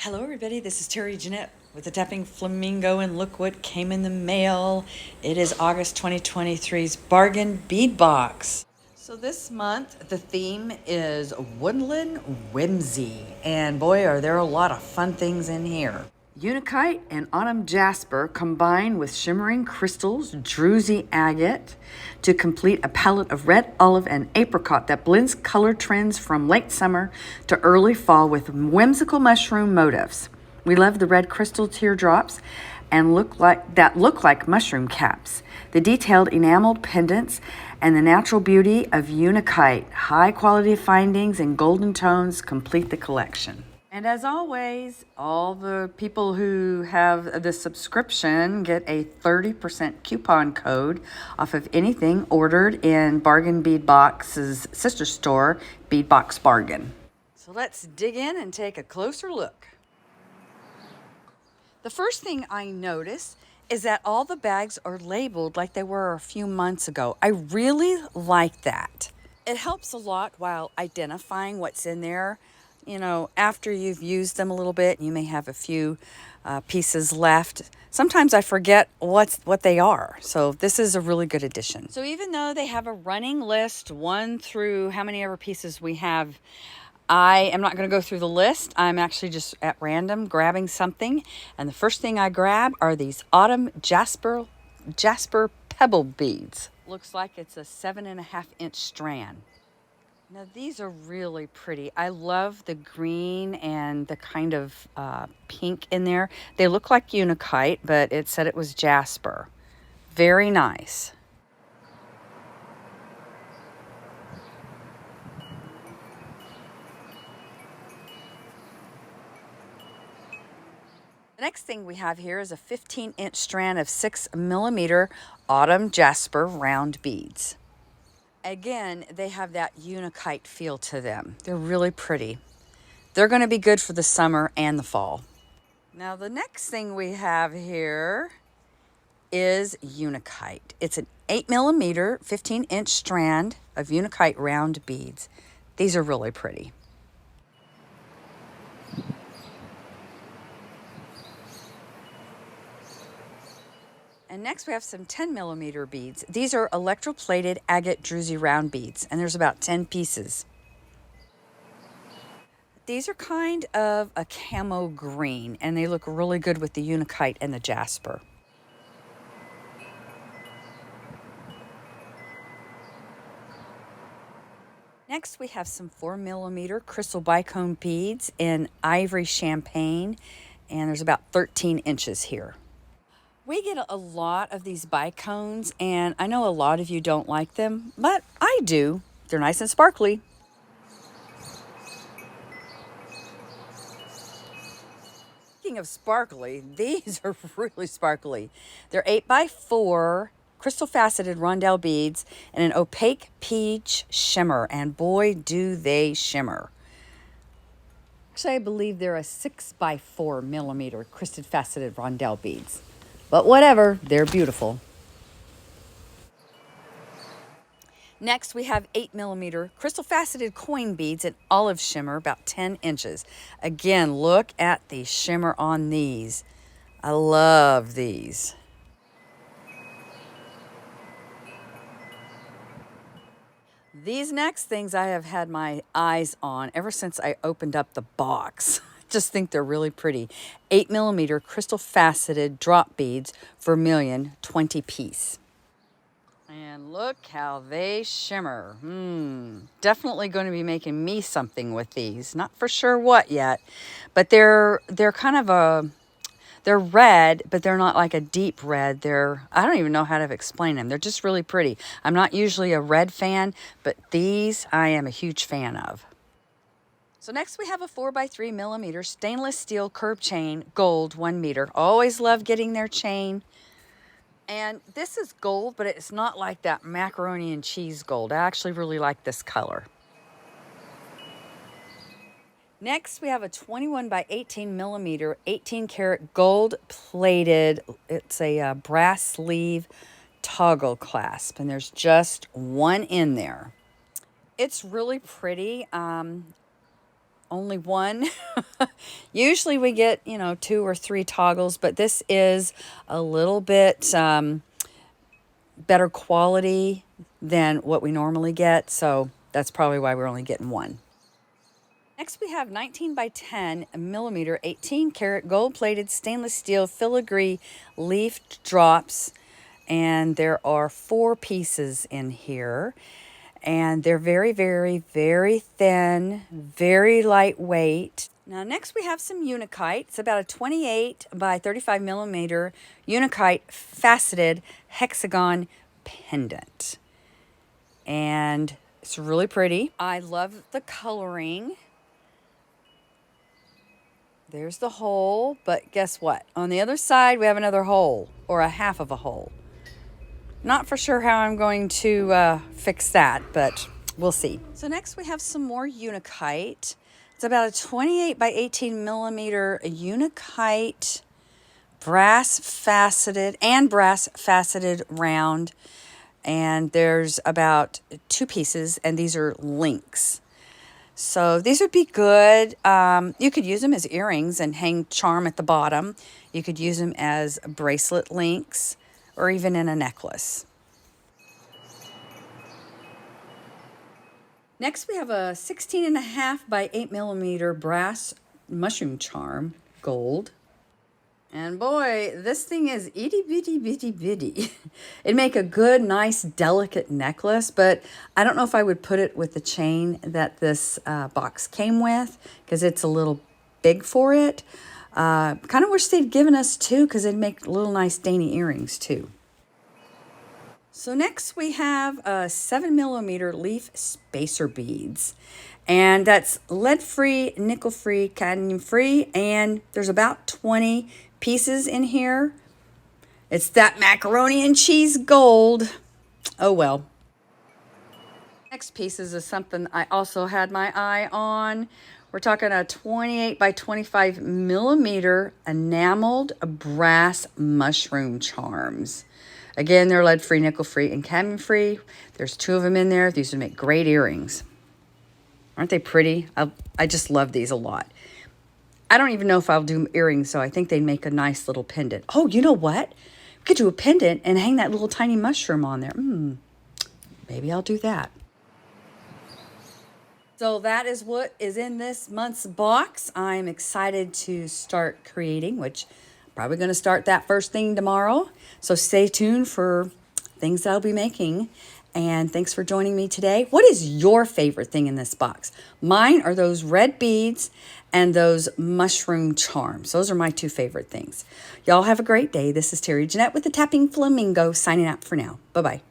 Hello everybody, this is Terry Jeanette with the Tapping Flamingo, and look what came in the mail. It is August 2023's bargain bead box. So this month the theme is Woodland Whimsy, and boy are there a lot of fun things in here. Unakite and autumn jasper combine with shimmering crystals, druzy agate, to complete a palette of red, olive, and apricot that blends color trends from late summer to early fall with whimsical mushroom motifs. We love the red crystal teardrops and look like mushroom caps, the detailed enameled pendants, and the natural beauty of Unakite. High quality findings in golden tones complete the collection. And as always, all the people who have the subscription get a 30% coupon code off of anything ordered in Bargain Bead Box's sister store, Bead Box Bargain. So let's dig in and take a closer look. The first thing I notice is that all the bags are labeled like they were a few months ago. I really like that. It helps a lot while identifying what's in there. You know, after you've used them a little bit, you may have a few pieces left. Sometimes I forget what they are. So this is a really good addition. So even though they have a running list, 1 through how many ever pieces we have, I am not going to go through the list. I'm actually just at random grabbing something. And the first thing I grab are these autumn jasper pebble beads. Looks like it's a 7.5-inch strand. Now these are really pretty. I love the green and the kind of pink in there. They look like Unakite, but it said it was jasper. Very nice. The next thing we have here is a 15-inch strand of 6mm autumn jasper round beads. Again, they have that Unakite feel to them. They're really pretty. They're going to be good for the summer and the fall. Now the next thing we have here is Unakite. It's an 8mm 15-inch strand of Unakite round beads. These are really pretty. And next we have some 10mm beads. These are electroplated agate druzy round beads, and there's about 10 pieces. These are kind of a camo green, and they look really good with the Unakite and the jasper. Next we have some 4mm crystal bicone beads in ivory champagne, and there's about 13 inches here. We get a lot of these bicones, and I know a lot of you don't like them, but I do. They're nice and sparkly. Speaking of sparkly, these are really sparkly. They're 8x4 crystal faceted rondelle beads in an opaque peach shimmer, and boy do they shimmer. Actually, I believe they're a 6x4mm crystal faceted rondelle beads. But whatever, they're beautiful. Next, we have 8mm crystal faceted coin beads in olive shimmer, about 10 inches. Again, look at the shimmer on these. I love these. These next things I have had my eyes on ever since I opened up the box. Just think they're really pretty. 8mm crystal faceted drop beads, vermilion, 20 piece. And look how they shimmer. Definitely going to be making me something with these. Not for sure what yet, but they're kind of they're red, but they're not like a deep red. I don't even know how to explain them. They're just really pretty. I'm not usually a red fan, but these I am a huge fan of. So next we have a 4x3mm stainless steel curb chain, gold, 1 meter. Always love getting their chain. And this is gold, but it's not like that macaroni and cheese gold. I actually really like this color. Next we have a 21x18mm 18-karat gold plated, it's a brass sleeve toggle clasp, and there's just one in there. It's really pretty. only one. Usually we get, 2 or 3 toggles, but this is a little bit better quality than what we normally get. So that's probably why we're only getting one. Next, we have 19 by 10 millimeter, 18 karat gold plated stainless steel filigree leaf drops. And there are 4 pieces in here. And they're very, very, very thin, very lightweight. Now, next we have some Unikite. It's about a 28 by 35 millimeter Unikite faceted hexagon pendant. And it's really pretty. I love the coloring. There's the hole, but guess what? On the other side, we have another hole, or a half of a hole. Not for sure how I'm going to fix that, but we'll see. So next we have some more Unikite. It's about a 28 by 18 millimeter Unikite brass faceted round. And there's about 2 pieces, and these are links. So these would be good. You could use them as earrings and hang charm at the bottom. You could use them as bracelet links or even in a necklace. Next, we have a 16.5 by 8 millimeter brass mushroom charm, gold. And boy, this thing is itty bitty bitty bitty. It'd make a good, nice, delicate necklace, but I don't know if I would put it with the chain that this box came with because it's a little big for it. Kind of wish they'd given us 2 because it'd make little nice dainty earrings too. So next we have 7 millimeter leaf spacer beads. And that's lead-free, nickel-free, cadmium-free, and there's about 20 pieces in here. It's that macaroni and cheese gold. Oh well. Next pieces is something I also had my eye on. We're talking a 28 by 25 millimeter enameled brass mushroom charms. Again, they're lead-free, nickel-free, and cadmium-free. There's 2 of them in there. These would make great earrings. Aren't they pretty? I just love these a lot. I don't even know if I'll do earrings, so I think they'd make a nice little pendant. Oh, you know what? We could do a pendant and hang that little tiny mushroom on there. Maybe I'll do that. So that is what is in this month's box. I'm excited to start creating, which I'm probably going to start that first thing tomorrow. So stay tuned for things that I'll be making. And thanks for joining me today. What is your favorite thing in this box? Mine are those red beads and those mushroom charms. Those are my 2 favorite things. Y'all have a great day. This is Terry Jeanette with the Tapping Flamingo signing out for now. Bye-bye.